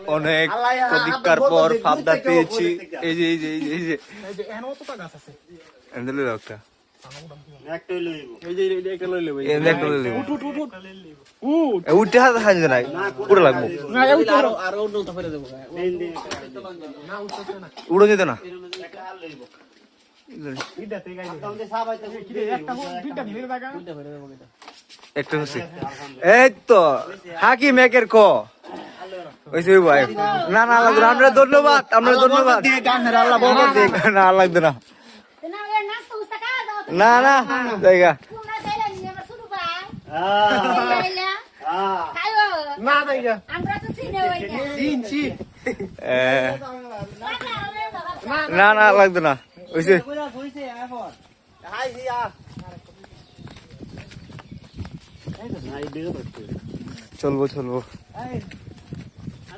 অনেক প্রতীক্ষার পর পাবদা পেয়েছি। এই যে এই যে এই যে এই যে এন্দলে একটা উঠে হাত হাতে নাই পুরো লাগবো উড়ো যেত না একটা হচ্ছে এই তো হাকিম একের ক ভাই না না লাগবে আমরা ধন্যবাদ আমরা ধন্যবাদ না লাগবে না না না জায়গা না না লাগবে না ওইসে চলবো চলবো